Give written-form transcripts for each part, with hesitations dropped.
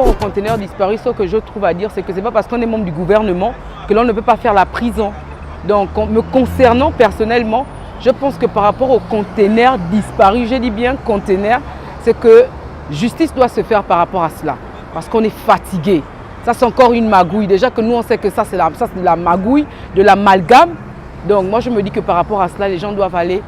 rapport aux conteneurs disparus, ce que je trouve à dire, c'est que ce n'est pas parce qu'on est membre du gouvernement que l'on ne peut pas faire la prison. Donc, me concernant personnellement, je pense que par rapport aux conteneurs disparus, je dis bien conteneurs, c'est que justice doit se faire par rapport à cela. Parce qu'on est fatigué. Ça, c'est encore une magouille. Déjà que nous, on sait que ça, c'est de la magouille, de l'amalgame. Donc, moi, je me dis que par rapport à cela, les gens doivent aller,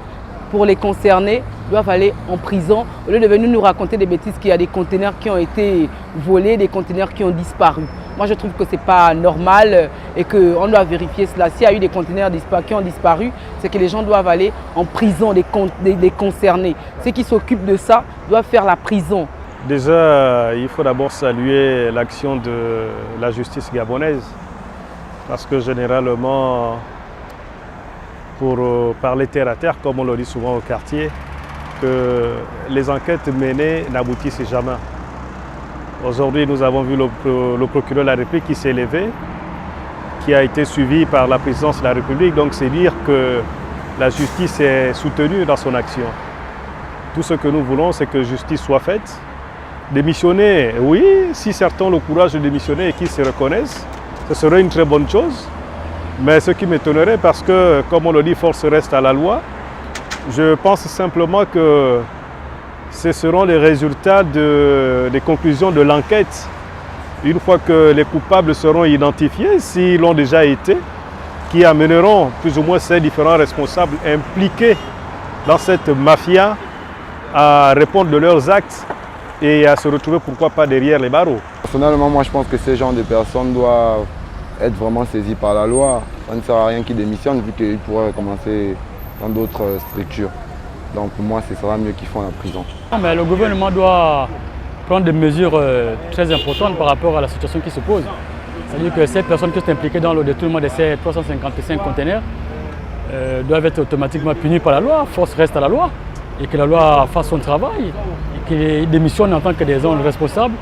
pour les concernés, doivent aller en prison. Au lieu de venir nous raconter des bêtises qu'il y a des conteneurs qui ont été volés, des conteneurs qui ont disparu. Moi, je trouve que ce n'est pas normal et qu'on doit vérifier cela. S'il y a eu des conteneurs qui ont disparu, c'est que les gens doivent aller en prison, les concernés. Ceux qui s'occupent de ça doivent faire la prison. Déjà, il faut d'abord saluer l'action de la justice gabonaise. Parce que généralement, pour parler terre à terre, comme on le dit souvent au quartier, que les enquêtes menées n'aboutissent jamais. Aujourd'hui, nous avons vu le procureur de la République qui s'est levé, qui a été suivi par la présidence de la République. Donc, c'est dire que la justice est soutenue dans son action. Tout ce que nous voulons, c'est que justice soit faite. Démissionner, oui, si certains ont le courage de démissionner et qu'ils se reconnaissent, ce serait une très bonne chose. Mais ce qui m'étonnerait, parce que, comme on le dit, force reste à la loi, je pense simplement que ce seront les résultats des conclusions de l'enquête. Une fois que les coupables seront identifiés, s'ils l'ont déjà été, qui amèneront plus ou moins ces différents responsables impliqués dans cette mafia à répondre de leurs actes et à se retrouver pourquoi pas derrière les barreaux. Personnellement, moi je pense que ces genres de personnes doivent être vraiment saisies par la loi. Ça ne sert à rien qu'ils démissionnent vu qu'ils pourraient commencer dans d'autres structures. Donc pour moi, ce sera mieux qu'ils font la prison. Mais le gouvernement doit prendre des mesures très importantes par rapport à la situation qui se pose. C'est-à-dire que ces personnes qui sont impliquées dans le détournement de ces 355 conteneurs doivent être automatiquement punies par la loi. Force reste à la loi et que la loi fasse son travail et qu'ils démissionnent en tant que des hommes responsables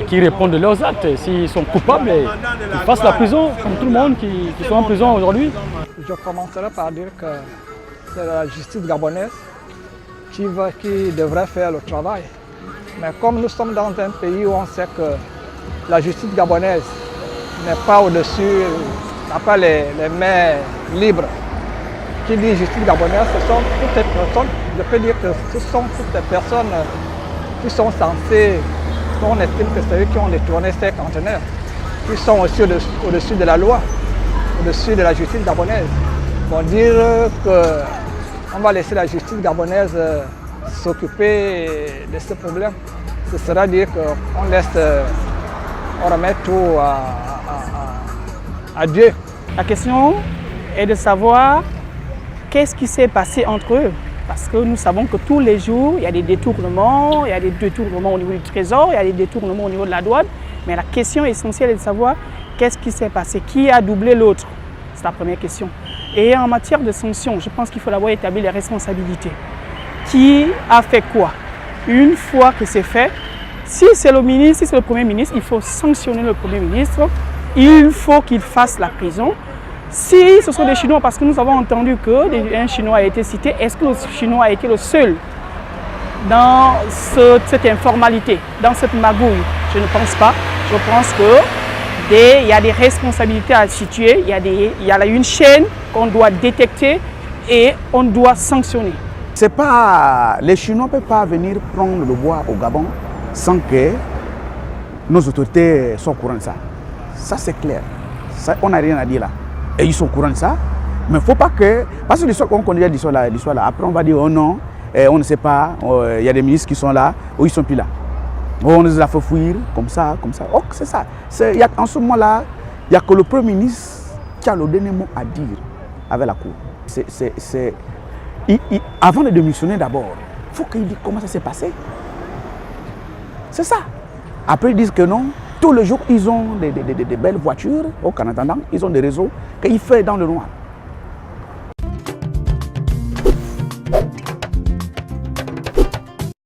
et qu'ils répondent de leurs actes. S'ils sont coupables, ils fassent la prison, comme tout le monde qui sont en prison aujourd'hui. Je commencerai par dire que c'est la justice gabonaise qui devrait faire le travail. Mais comme nous sommes dans un pays où on sait que la justice gabonaise n'est pas au-dessus, n'a pas les mains libres, qui dit justice gabonaise, ce sont toutes les personnes, je peux dire que ce sont toutes les personnes qui sont censées, on estime que c'est eux qui ont détourné ces conteneurs, qui sont aussi au-dessus de la loi, au-dessus de la justice gabonaise. Bon, dire qu'on va laisser la justice gabonaise s'occuper de ce problème, ce sera dire qu'on remet tout à Dieu. La question est de savoir qu'est-ce qui s'est passé entre eux. Parce que nous savons que tous les jours, il y a des détournements au niveau du trésor, il y a des détournements au niveau de la douane. Mais la question essentielle est de savoir qu'est-ce qui s'est passé, qui a doublé l'autre. C'est la première question. Et en matière de sanctions, je pense qu'il faut d'abord établir les responsabilités. Qui a fait quoi? Une fois que c'est fait, si c'est le ministre, si c'est le Premier ministre, il faut sanctionner le Premier ministre. Il faut qu'il fasse la prison. Si ce sont des Chinois, parce que nous avons entendu qu'un Chinois a été cité, est-ce que le Chinois a été le seul dans cette informalité, dans cette magouille? Je ne pense pas. Je pense qu'il y a des responsabilités à situer, il y a une chaîne qu'on doit détecter et on doit sanctionner. Les Chinois ne peuvent pas venir prendre le bois au Gabon sans que nos autorités soient au courant de ça. Ça c'est clair. Ça, on n'a rien à dire là. Et ils sont au courant de ça. Mais il ne faut pas que... Parce que l'histoire qu'on connaît l'histoire là, après on va dire oh non, on ne sait pas, il y a des ministres qui sont là, ou ils ne sont plus là. On les a fait fuir, comme ça. Oh, c'est ça. En ce moment-là, il n'y a que le Premier ministre qui a le dernier mot à dire avec la Cour. Avant de démissionner d'abord, il faut qu'il dise comment ça s'est passé. C'est ça. Après, ils disent que non. Tous les jours, ils ont des belles voitures. Au Canada, ils ont des réseaux qu'ils font dans le noir.